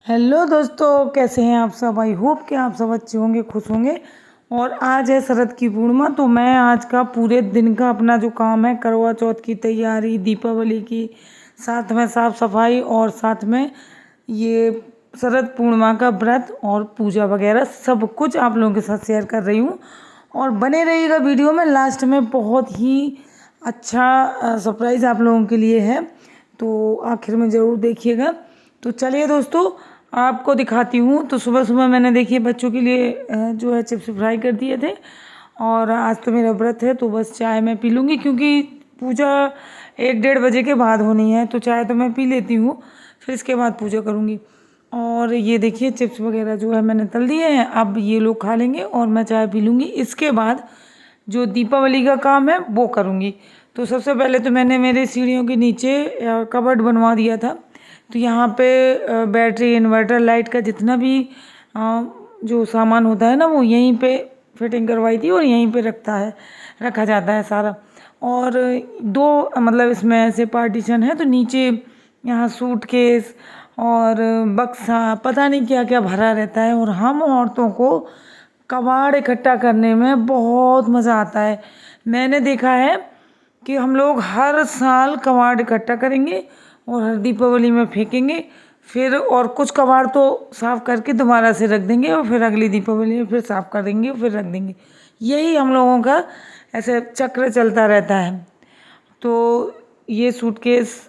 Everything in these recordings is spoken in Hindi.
हेलो दोस्तों, कैसे हैं आप सब। आई होप कि आप सब अच्छे होंगे, खुश होंगे। और आज है शरद की पूर्णिमा, तो मैं आज का पूरे दिन का अपना जो काम है, करवा चौथ की तैयारी, दीपावली की, साथ में साफ सफाई और साथ में ये शरद पूर्णिमा का व्रत और पूजा वगैरह सब कुछ आप लोगों के साथ शेयर कर रही हूँ। और बने रहिएगा वीडियो में, लास्ट में बहुत ही अच्छा सरप्राइज़ आप लोगों के लिए है, तो आखिर में ज़रूर देखिएगा। तो चलिए दोस्तों, आपको दिखाती हूँ। तो सुबह सुबह मैंने देखिए बच्चों के लिए जो है चिप्स फ्राई कर दिए थे। और आज तो मेरा व्रत है, तो बस चाय मैं पी लूँगी, क्योंकि पूजा 1-1:30 बजे के बाद होनी है, तो चाय तो मैं पी लेती हूँ, फिर इसके बाद पूजा करूँगी। और ये देखिए चिप्स वगैरह जो है मैंने तल दिए हैं, अब ये लोग खा लेंगे और मैं चाय पी लूँगी। इसके बाद जो दीपावली का काम है वो करूँगी। तो सबसे पहले तो मैंने मेरे सीढ़ियों के नीचे कबर्ड बनवा दिया था। तो यहाँ पे बैटरी, इन्वर्टर, लाइट का जितना भी जो सामान होता है ना, वो यहीं पे फिटिंग करवाई थी और यहीं पे रखा जाता है सारा। और दो मतलब इसमें ऐसे पार्टीशन है, तो नीचे यहाँ सूटकेस और बक्सा, पता नहीं क्या क्या भरा रहता है। और हम औरतों को कबाड़ इकट्ठा करने में बहुत मज़ा आता है। मैंने देखा है कि हम लोग हर साल कबाड़ इकट्ठा करेंगे और हर दीपावली में फेंकेंगे, फिर और कुछ कबाड़ तो साफ़ करके दोबारा से रख देंगे और फिर अगली दीपावली में फिर साफ़ कर देंगे और फिर रख देंगे। यही हम लोगों का ऐसे चक्र चलता रहता है। तो ये सूटकेस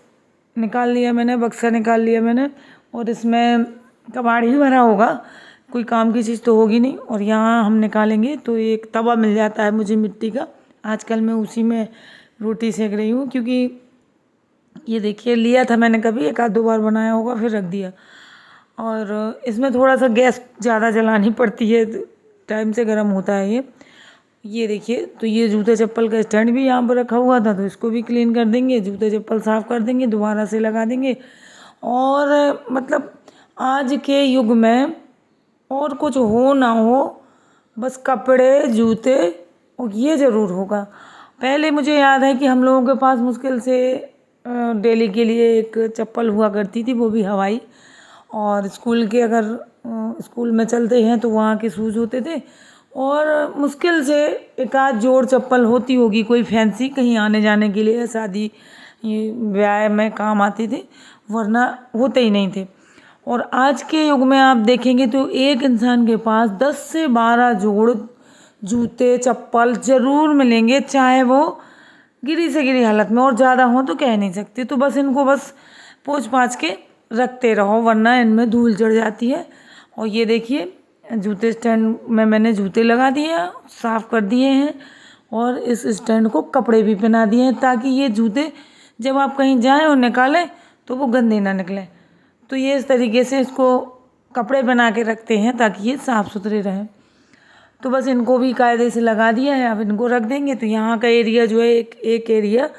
निकाल लिया मैंने, बक्सा निकाल लिया मैंने, और इसमें कबाड़ ही भरा होगा, कोई काम की चीज़ तो होगी नहीं। और यहाँ हम निकालेंगे तो एक तवा मिल जाता है मुझे मिट्टी का, आजकल मैं उसी में रोटी सेक रही हूँ। क्योंकि ये देखिए लिया था मैंने, कभी 1-2 बार बनाया होगा फिर रख दिया। और इसमें थोड़ा सा गैस ज़्यादा जलानी पड़ती है, टाइम से गर्म होता है ये देखिए। तो ये जूते चप्पल का स्टैंड भी यहाँ पर रखा हुआ था, तो इसको भी क्लीन कर देंगे, जूते चप्पल साफ़ कर देंगे, दोबारा से लगा देंगे। और मतलब आज के युग में और कुछ हो ना हो, बस कपड़े, जूते और ये ज़रूर होगा। पहले मुझे याद है कि हम लोगों के पास मुश्किल से डेली के लिए एक चप्पल हुआ करती थी, वो भी हवाई। और स्कूल के अगर स्कूल में चलते हैं तो वहाँ के शूज़ होते थे, और मुश्किल से एक आध जोड़ चप्पल होती होगी कोई फैंसी, कहीं आने जाने के लिए, शादी ब्याह में काम आती थी, वरना होते ही नहीं थे। और आज के युग में आप देखेंगे तो एक इंसान के पास 10 से 12 जोड़ जूते चप्पल ज़रूर मिलेंगे, चाहे वो गिरी से गिरी हालत में, और ज़्यादा हो तो कह नहीं सकते। तो बस इनको बस पोंछ पाछ के रखते रहो, वरना इनमें धूल चढ़ जाती है। और ये देखिए जूते स्टैंड में मैंने जूते लगा दिए हैं, साफ़ कर दिए हैं, और इस स्टैंड को कपड़े भी पहना दिए हैं, ताकि ये जूते जब आप कहीं जाएं और निकालें तो वो गंदे ना निकलें। तो ये इस तरीके से इसको कपड़े बना के रखते हैं ताकि ये साफ़ सुथरे रहें। तो बस इनको भी कायदे से लगा दिया है, अब इनको रख देंगे। तो यहाँ का एरिया जो है, एक एरिया,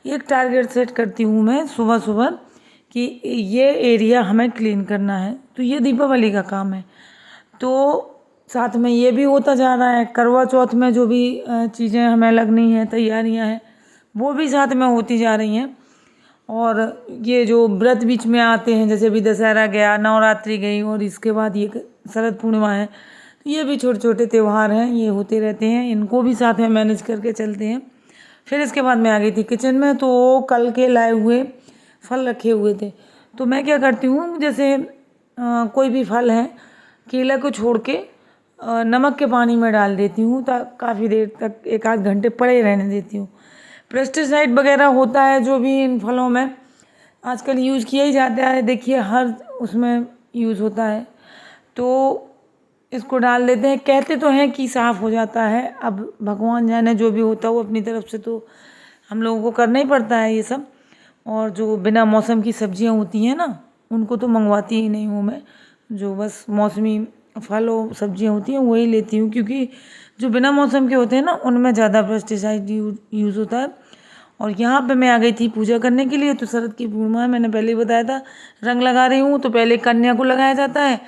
एक टारगेट सेट करती हूँ मैं सुबह सुबह कि ये एरिया हमें क्लीन करना है। तो ये दीपावली का काम है। तो साथ में ये भी होता जा रहा है, करवा चौथ में जो भी चीज़ें हमें लगनी है, तैयारियाँ हैं, वो भी साथ में होती जा रही हैं। और ये जो व्रत बीच में आते हैं, जैसे अभी दशहरा गया, नवरात्रि गई, और इसके बाद ये शरद पूर्णिमा है, तो ये भी छोटे छोटे त्यौहार हैं, ये होते रहते हैं, इनको भी साथ में मैनेज करके चलते हैं। फिर इसके बाद मैं आ गई थी किचन में, तो कल के लाए हुए फल रखे हुए थे। तो मैं क्या करती हूँ, जैसे कोई भी फल है, केला को छोड़ के नमक के पानी में डाल देती हूँ, काफ़ी देर तक 1-8 घंटे पड़े रहने देती हूँ। पेस्टिसाइड वगैरह होता है जो भी इन फलों में आजकल यूज़ किया ही जाता है, देखिए हर उसमें यूज़ होता है। तो इसको डाल देते हैं, कहते तो हैं कि साफ़ हो जाता है, अब भगवान जाने जो भी होता है वो अपनी तरफ से, तो हम लोगों को करना ही पड़ता है ये सब। और जो बिना मौसम की सब्जियां होती हैं ना, उनको तो मंगवाती ही नहीं हूँ मैं, जो बस मौसमी फल और सब्जियां होती हैं वही लेती हूँ, क्योंकि जो बिना मौसम के होते हैं ना, उनमें ज़्यादा पेस्टिसाइड यूज़ होता है। और यहाँ पे मैं आ गई थी पूजा करने के लिए। तो शरद की पूर्णिमा है, मैंने पहले ही बताया था, रंग लगा रही हूँ। तो पहले कन्या को लगाया जाता है,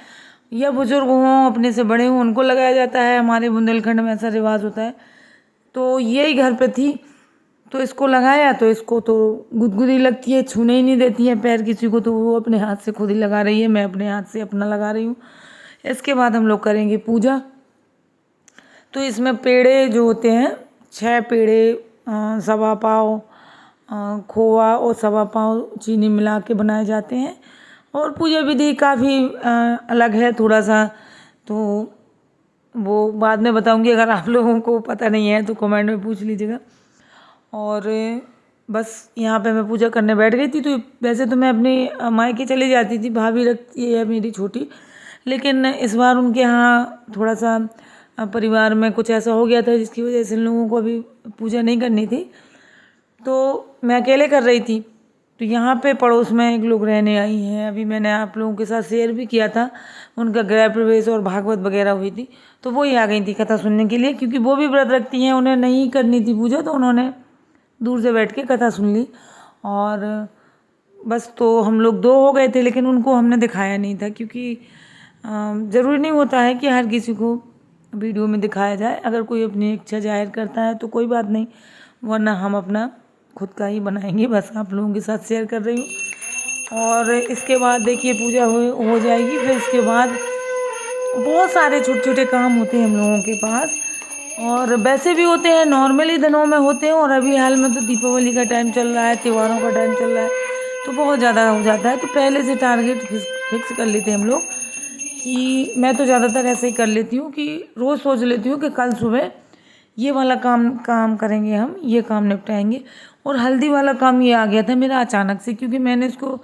या बुजुर्ग हों, अपने से बड़े हों, उनको लगाया जाता है, हमारे बुंदेलखंड में ऐसा रिवाज होता है। तो यही घर पे थी, तो इसको लगाया तो इसको तो गुदगुदी लगती है, छूने ही नहीं देती है पैर किसी को, तो वो अपने हाथ से खुद ही लगा रही है, मैं अपने हाथ से अपना लगा रही हूँ। इसके बाद हम लोग करेंगे पूजा। तो इसमें पेड़े जो होते हैं 6 पेड़े, सवा पाव खोआ और सवा पाव चीनी मिला के बनाए जाते हैं। और पूजा विधि काफ़ी अलग है थोड़ा सा, तो वो बाद में बताऊंगी, अगर आप लोगों को पता नहीं है तो कमेंट में पूछ लीजिएगा। और बस यहाँ पे मैं पूजा करने बैठ गई थी। तो वैसे तो मैं अपनी मायके चली जाती थी, भाभी रखती है मेरी छोटी, लेकिन इस बार उनके यहाँ थोड़ा सा परिवार में कुछ ऐसा हो गया था जिसकी वजह से इन लोगों को अभी पूजा नहीं करनी थी, तो मैं अकेले कर रही थी। तो यहाँ पे पड़ोस में एक लोग रहने आई हैं, अभी मैंने आप लोगों के साथ शेयर भी किया था, उनका गृह प्रवेश और भागवत वगैरह हुई थी, तो वो ही आ गई थी कथा सुनने के लिए, क्योंकि वो भी व्रत रखती हैं, उन्हें नहीं करनी थी पूजा, तो उन्होंने दूर से बैठ के कथा सुन ली। और बस तो हम लोग 2 हो गए थे, लेकिन उनको हमने दिखाया नहीं था, क्योंकि ज़रूरी नहीं होता है कि हर किसी को वीडियो में दिखाया जाए। अगर कोई अपनी इच्छा जाहिर करता है तो कोई बात नहीं, वरना हम अपना खुद का ही बनाएंगे। बस आप लोगों के साथ शेयर कर रही हूँ। और इसके बाद देखिए पूजा हो जाएगी। फिर इसके बाद बहुत सारे छोटे छोटे काम होते हैं हम लोगों के पास, और वैसे भी होते हैं, नॉर्मली दिनों में होते हैं, और अभी हाल में तो दीपावली का टाइम चल रहा है, त्योहारों का टाइम चल रहा है, तो बहुत ज़्यादा हो जाता है। तो पहले से टारगेट फिक्स कर लेते हैं हम लोग, कि मैं तो ज़्यादातर ऐसे ही कर लेती हूँ कि रोज़ सोच लेती हूँ कि कल सुबह ये वाला काम करेंगे, हम ये काम निपटाएंगे। और हल्दी वाला काम ये आ गया था मेरा अचानक से, क्योंकि मैंने इसको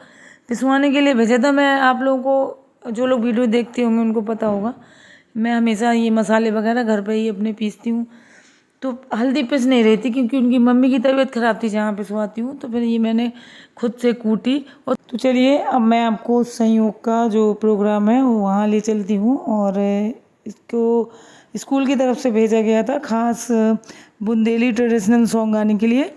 पिसवाने के लिए भेजा था। मैं आप लोगों को, जो लोग वीडियो देखते होंगे उनको पता होगा, मैं हमेशा ये मसाले वगैरह घर पे ही अपने पीसती हूँ। तो हल्दी पिस नहीं रही थी, क्योंकि उनकी मम्मी की तबीयत ख़राब थी जहाँ पिसवाती हूँ, तो फिर ये मैंने खुद से कूटी। और तो चलिए अब मैं आपको संयोग का जो प्रोग्राम है वो वहाँ ले चलती हूँ। और इसको स्कूल की तरफ से भेजा गया था खास बुंदेली ट्रेडिशनल सॉन्ग गाने के लिए।